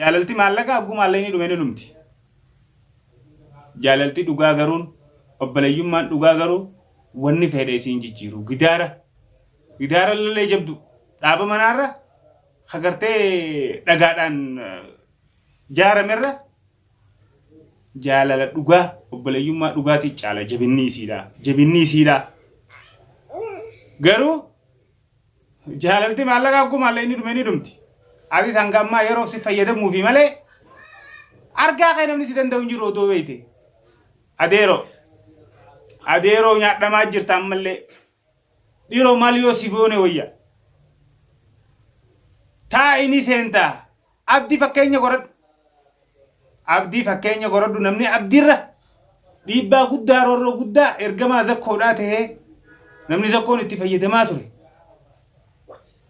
jaalalti maallaqa akkuma allayni dhumene dhumti jaalalti dhugaa garuun obbaleeyyummaan dhugaa garuu wanni fedhe isiin jijjiiru gidaara lalee jabdu dhaaba manaarra hagartee dhagaadhaan jaaramerra jaalala dhugaa obbaleeyyummaa dhugaatii caala jabinni isiidha garuu jaalalti maallaqa akkuma allayni dhumene dhumti Adi sangamma yeroo si fayyadamuuf malee argaa kan namni si danda'u jiru otoo beeyte adeeroo nyaadhamaa jirta ammallee dhiiroo maal yoo si goone wayya taa'ini seentaa abdii fakkeenya godhadhu namni abdiirra dhiibbaa guddaa roorroo guddaa ergamaa zakkoodhaa ta'ee namni zakkoon itti fayyadamaa ture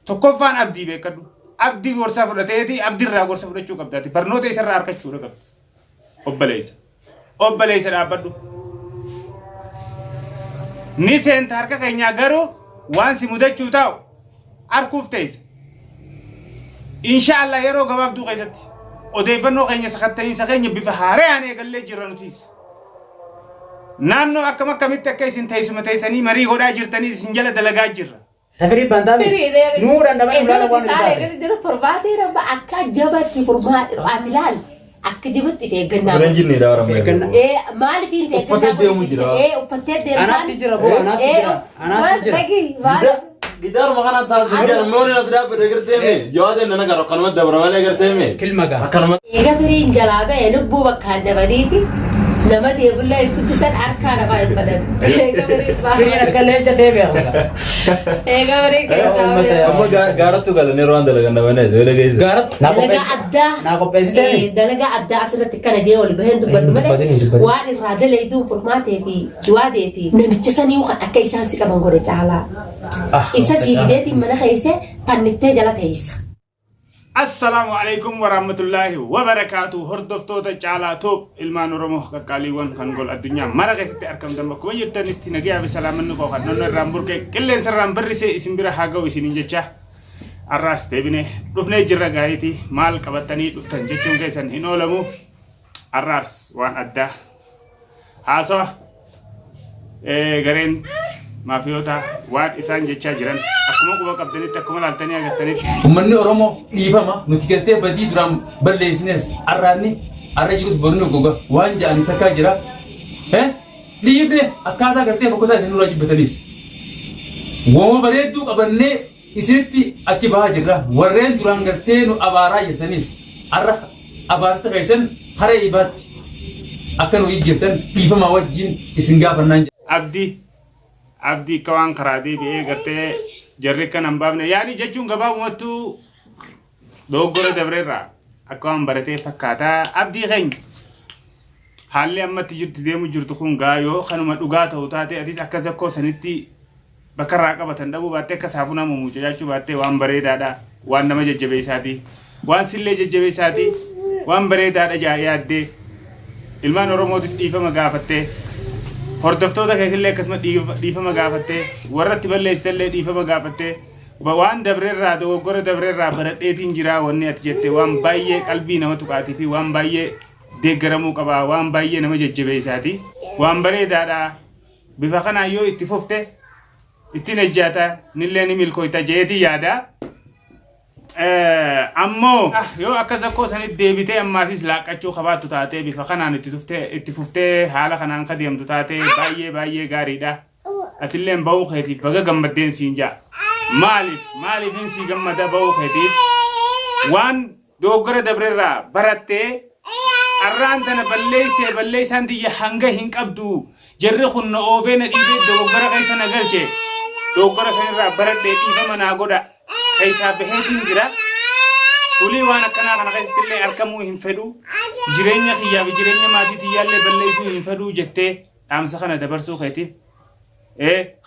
tokkoffaan abdii beekadhu abdii gorsa fudhateeti abdirraa gorsa fudhachuu qabdaati barnoota isarraa harkachuu qabda obboleessa dhaabbadhu ni seenta harka keenyaa garuu waan si mudachuu taa'u harkuuf teessa inshallah yeroo gabaabduu keessatti odeeffannoo keenya sakatta'insa keenya bifa haaraan eegallee jirra nutiis naannoo akkamitti akka isin teessuma teessanii marii godhaa jirtanii isin jala dalagaa jirra Tafiri bantame. Nur anda mana mulai lawan itu. Saya kasi dulu perbati ramba akka jabati perbati atilal akka jabati feganna. Beranjin ni dah orang mereka. Mal fin feganna. Ufatet dia mujira. Ufatet dia. Anak si jira bo, anak si jira. Gidar makanan tahu sih. Moni nasi dah berdekat teme. Jawab nana karo kalmat dah berapa lagi teme. Kilmaga. Kalmat. Ega firin jalaga elubu bakal dabaditi. Nama dia bulla itu pisan arka na baik badan. Ega firin. Firin arka leja teme aku. Ega firin kaisa. Apa garat tu kalau ni ruang dalagan dah mana? Dua lagi. Garat. Dalaga adda. Nako presiden. Dalaga adda asal tikana dia oleh bahan tu baru mana? Wah ni rada le itu formate fi. Dua de fi. Nampak sani ukat akai sansi kamang gore cala. Isa si dia ti mana kaisa panikte jala kaisa. Assalamualaikum warahmatullahi wabarakatuh. Hordoftoota caalaa Toob ilmaan Oromoo qaqqaaliiwwan kan gol addunyaa mara keessatti argamtan bakkuma jirtanitti nagaa fi salaamanni koo kan nonna irraan burqee qilleensarraan barrisee isin bira haa ga'u isiniin jecha arraas deebine dhufnee jirra gaayiti maal qabattanii dhuftan jechuun keessan hin oolamu arraas waan addaa haasawa gareen maafiyoota waan isaan jechaa jiran akkuma quba qabdanitti akkuma laaltanii agartanitti ummanni Oromoo dhiifama nuti galtee badii duraan balleessines arra jirus borno goga waan ja'anii takkaa jira dhiifne akkaataa gartee fokkotaa isin nurraa jibbatanis wooma bareedduu qabannee isinitti achi bahaa jirra warreen duraan gartee nu abaaraa jirtanis arra abaarta keessan hara ibaatti akka nu ijjirtan dhiifama wajjin isin gaafannaan abdii kawaan karaa deebi'ee gartee jarri kan hambaafne yaani jechuun gabaabumatti dogoggora dabreerraa akka waan baratee fakkaataa abdii keenya haalli ammatti jirti deemu jirtu kun gaayoo kanuma dhugaa ta'u taate atis akka zakkoo sanitti bakka irraa qabatan dhabuu baattee akka saafunaa mumuuca jechuu baattee waan bareedaadha waan nama jajjabeessaati waan sillee jajjabeessaati waan bareedaadha yaaddee ilmaan Oromootis dhiifama gaafattee hordoftoota keessillee akkasuma dhiifama gaafattee warratti balleessitallee dhiifama gaafattee waan dabreerraa dogoggora dabreerraa baradheetiin jira wanni ati jette waan baay'ee qalbii nama tuqaatii fi waan baay'ee deeggaramuu qaba waan baay'ee nama jajjabeessaati waan bareedaadha bifa kanaan yoo itti fufte ittiin ejjaata nillee ni milkooyta jeetii yaada ammoo yoo akka zakkoo sanitti deebitee ammaasis laaqachuu qabaattu taate bifa kanaan itti fuftee haala kanaan ka deemtu taate baay'ee gaariidha atilleen ba'uu keetiif baga gammaddeen siin jaa maaliifin sii gammada ba'uu keetiif waan dogoggora dabreerraa barattee arraan tana balleessaan tiyya hanga hin qabdu jarri kun na oofee na dhiibee dogoggora keessa na galche dogoggora sanirraa baradhee dhiifama naa godha kaisaa baheetiin jira ulii waan akkanaa kana keessatti illee argamuu hin fedhu jireenya kiyyaa fi jireenya maatii tiyyaallee balleessuu hin fedhu jettee dhaamsa kana dabarsuu keetiif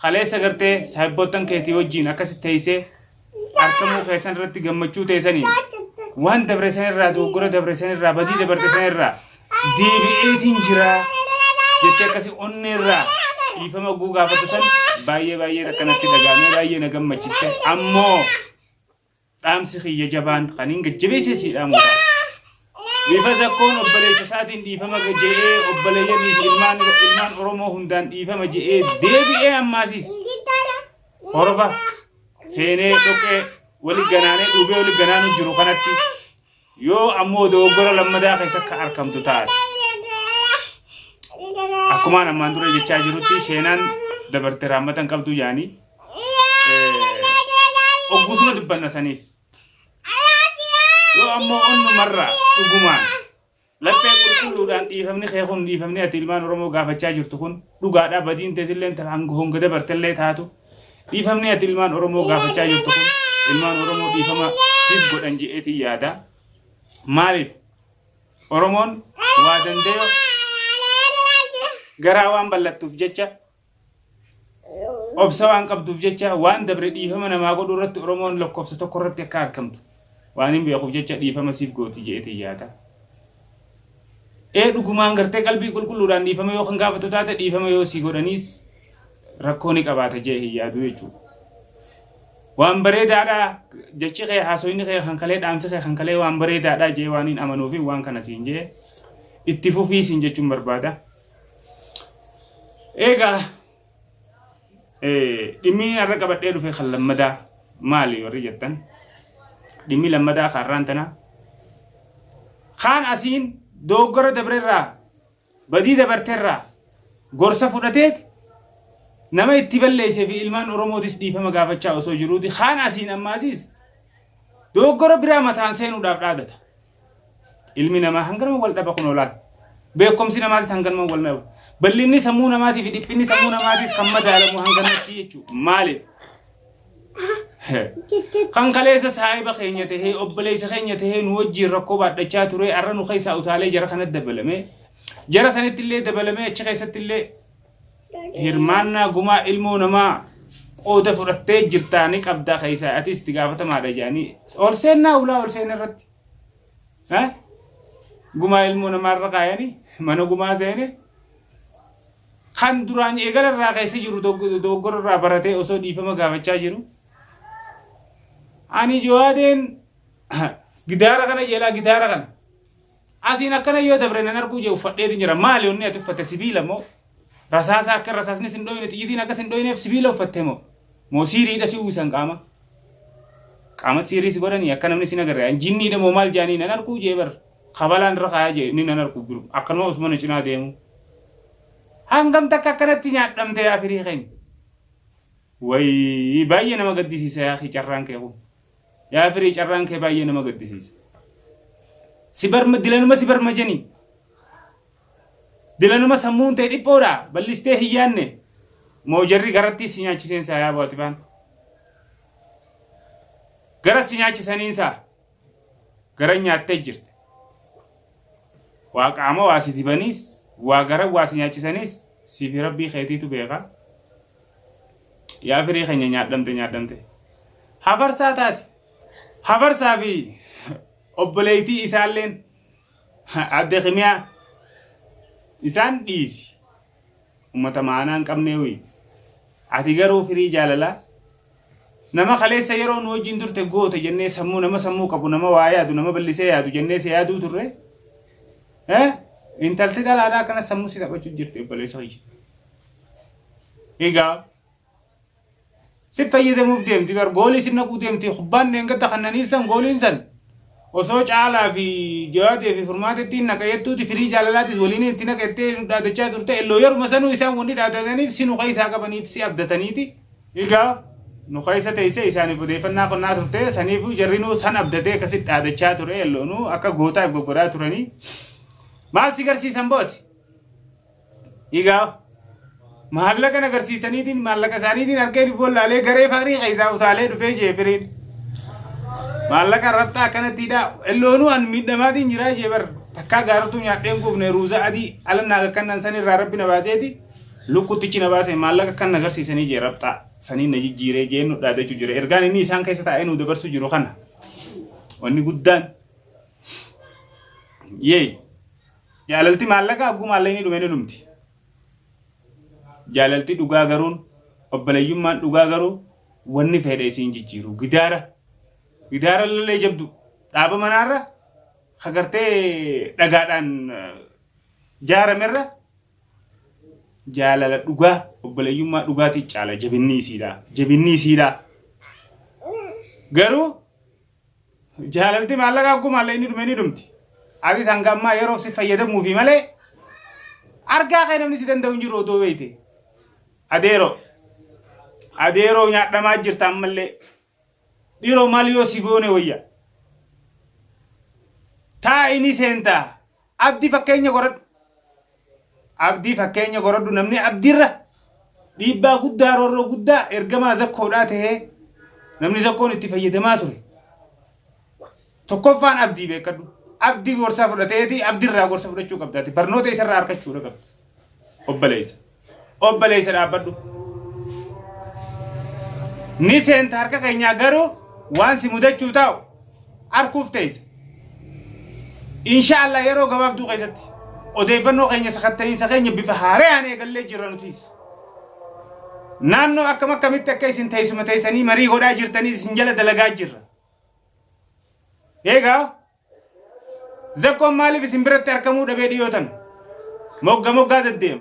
kaleessa gartee saahibboottan keetii wajjin akkasitti teessee argamuu keessan irratti gammachuu teessanii waan dabre sanirraa dogoggora dabre sanirraa badii dabarte sanirraa deebi'eetiin jira jettee akkasii onneerraa dhiifama guugaafatu san baay'ee akkanatti dhagaamee baay'ee na gammachiste ammoo dhaamsi kiyya jabaan kaniin gajjabeessee siidhaamuudha bifa zakkoon obboleessa isaatiin dhiifama je'ee obboleeyyanii fi ilmaan Oromoo hundaan dhiifama je'ee deebi'ee ammaasis horfa seenee dhoqee wali ganaanee dhubee wali ganaanu jiru kanatti yoo ammoo dogoggora lammadaa keessa akka argamtu taate akkumaan ammaan dura jechaa jirutti sheenaan dabarte raammatan qabdu jaanii oggusuma dubbanna saniis yoo ammoo onnumarraa dhugumaan laphee qulqulluudhaan dhiifamni keekun dhiifamni ati ilmaan Oromoo gaafachaa jirtu kun dhugaadhaa badiin teetillee honga dabartellee taatu dhiifamni ati ilmaan Oromoo gaafachaa jirtu kun ilmaan Oromoo dhiifama siif godhan je'eetii yaada maaliif Oromoon waa danda'e garaa waan bal'attuuf jecha obsa waan qabduuf jecha waan dabre dhiifama namaa godhu irratti Oromoon lakkoofsa tokko irratti akka argamtu waan hin beekuuf jecha dhiifama siif gooti je'eetii yaada dhugumaan gartee qalbii qulqulluudhaan dhiifama yoo kan gaafatu taate dhiifama yoo sii godhaniis rakkoo ni qabaata jee hin yaadu jechuudha. Waan bareedaadhaa jechi kee haasoyni kee kan kalee dhaamsi kee kan kalee waan bareedaadhaa jee waan hin amanuufi waan kana siin jee itti fufii siin jechuun barbaada. Egaa dhimmi har'a qabadhee dhufe kan lammadaa maali warri jettan dhimmi lammadaa kaarraan tanaa kaan asiin dogoggora dabrerraa badii dabarteerraa gorsa fudhateeti nama itti balleessee fi ilmaan Oromootis dhiifama gaafachaa osoo jiruuti kaan asiin ammaasiis dogoggora biraa mataan seenuudhaaf dhaadata ilmi namaa hanganuma wal dhaba kun olaat beekumsi namaatis hanganuma wal dhaba bal'inni sammuu namaatii fi dhiphinni sammuu namaatis kan madaalamu hanganumatti jechuudha maaliif kan kaleessa saahiba keenya tahee obboleessa keenya tahee nu wajjiin rakkoo baadhachaa ture arra nu keessaa utaalee jara kanatti dabalame jara sanitti illee dabalame achi keessatti illee hirmaannaa gumaa ilmoo namaa qooda fudhattee jirtaanii qabdaa keessaa ati itti gaafatamaadha jedhanii ol seennaa ulaa ol seenaa irratti gumaa ilmoo namaa irra kaayanii mana gumaa seene kan duraan eegala irraa keessa jiru dogoggora irraa baratee osoo dhiifama gaafachaa jiru ani jawaadeen gidaara kana jeelaa gidaara kana asiin akkana yoo dabre nan arguu jee uffadheetiin jira maali onni ati uffatte sibiila moo rasaasa akka rasaasni sin dhoyne xiyyitiin akka sin dhoyneef sibiila uffatte moo siiriidha si uwwisan qaama siirii si godhanii akka namni sin agarre jinniidha moo maal jaanii nan arguu jee bar kabalaan irra kaayaa jee ni nan arguu biru akkanuma usmana cinaa deemu hangam takka akkanatti nyaadhamte yaa firii keenya way baay'ee nama gaddisiisa yaa carraan kee kun yaa firii carraan kee baay'ee nama gaddisiisa dilanuma si barma janii dilanuma sammuun ta'e dhiphoodha bal'istee hin yaanne moo jarri garatti si nyaachiseensaa yaa bootifaan gara si nyaachisaniinsaa gara nyaattee jirte waa qaama waa si dibaniis waa gara waa si nyaachisaniis siif rabbii keetiitu beeka yaa firii keenya nyaadhamte hafarsaa taate hafarsaa fi obboleeytii isaalleen adde khimiyaa isaan dhiisi ummata maanaa hin qabne hoyi ati garuu firii jaalalaa nama kaleessa yeroo nu wajjin turte goote jennee nama sammuu qabu nama waa yaadu nama bal'isee yaadu jennee si yaaduu turre intalti dhalaadhaa akkana sammuu si taphachuu jirti obboleessa kiyya egaa si fayyadamuuf deemti bar goolii si naquu deemti kubbaan deengadda kannaniif san gooliin san osoo caalaa fi jawaadee fi furmaatetti naqayettuuti firii jaalalaatis waliin itti naqayettee dhaadachaa turte elloo yeruma sanuu isaan wanni dhaadataniif si nuqa isaa qabaniif si abdataniiti egaa nuqa isa teessee isaaniif odeeffannaa qonnaa turte saniifuu jarrinuu san abdatee akkasitti dhaadachaa ture elloonuu akka gootaaf goggoraa turanii maal si garsiisan booti egaa maallaqa agarsiisaniitiin maallaqa isaaniitiin argee dhufollaalee garee faarii keessaa utaalee dhufee jeefiriin maallaqa rabxaa akkanattiidha elloonuu an miidhamaatiin jiraa jeebar takkaa gaartuu nyaadheen gubne ruuza adii alannaa akkannan san irraa rabbi na baaseeti lukkuttichi na baase maallaqa akkan agarsiisanii jee rabxaa sanii na jijjiiree jeennu dhaadachuu jira ergaan inni isaan keessa taa'ee nu dabarsu jiru kana wanni guddaan yee jaalalti maallaqa agguu maallaqni dhumee ni dhumti jaalalti dhugaa garuun obboleeyyummaan dhugaa garuu wanni fedhe isiin jijjiiru gidaara lollee jabdu dhaaba manaarra خغرتي دغادان جارمره جالala dhugaa obboleeyyummaa dhugaatii caala jabinni isiidha garuu jaalalti maallaqa akkuma illee inni dhume ni dhumti ati sangammaa yeroo si fayyadamuufi malee argaa kee namni si danda'u hin jiru otoo beeyte adeeroo nyaadhamaa jirta ammallee dhiiroo maal yoo si goone wayya taa'ini seentaa abdii fakkeenya godhadhu namni abdiirra dhiibbaa guddaa roorroo guddaa ergamaa zakkoodhaa ta'ee namni zakkoon itti fayyadamaa ture tokkoffaan abdii beekadhu abdii gorsa fudhateeti abdiirraa gorsa fudhachuu qabdaati barnoota isarraa harkachuu qabda obboleessa dhaabbadhu ni seenta harka keenyaa garuu waan si mudachuu taa'u harkuuf teessa inshallah yeroo gabaabduu keessatti odeeffannoo keenya sakattaniisa keenya bifa haaraan eegallee jirra nutiis naannoo akkamitti akka isin teessuma teessanii marii godhaa jirtanii isin jala dalagaa jirra eegaa zakkoon maaliif isin biratti argamuu dhabee dhiyootan moggaa deddeema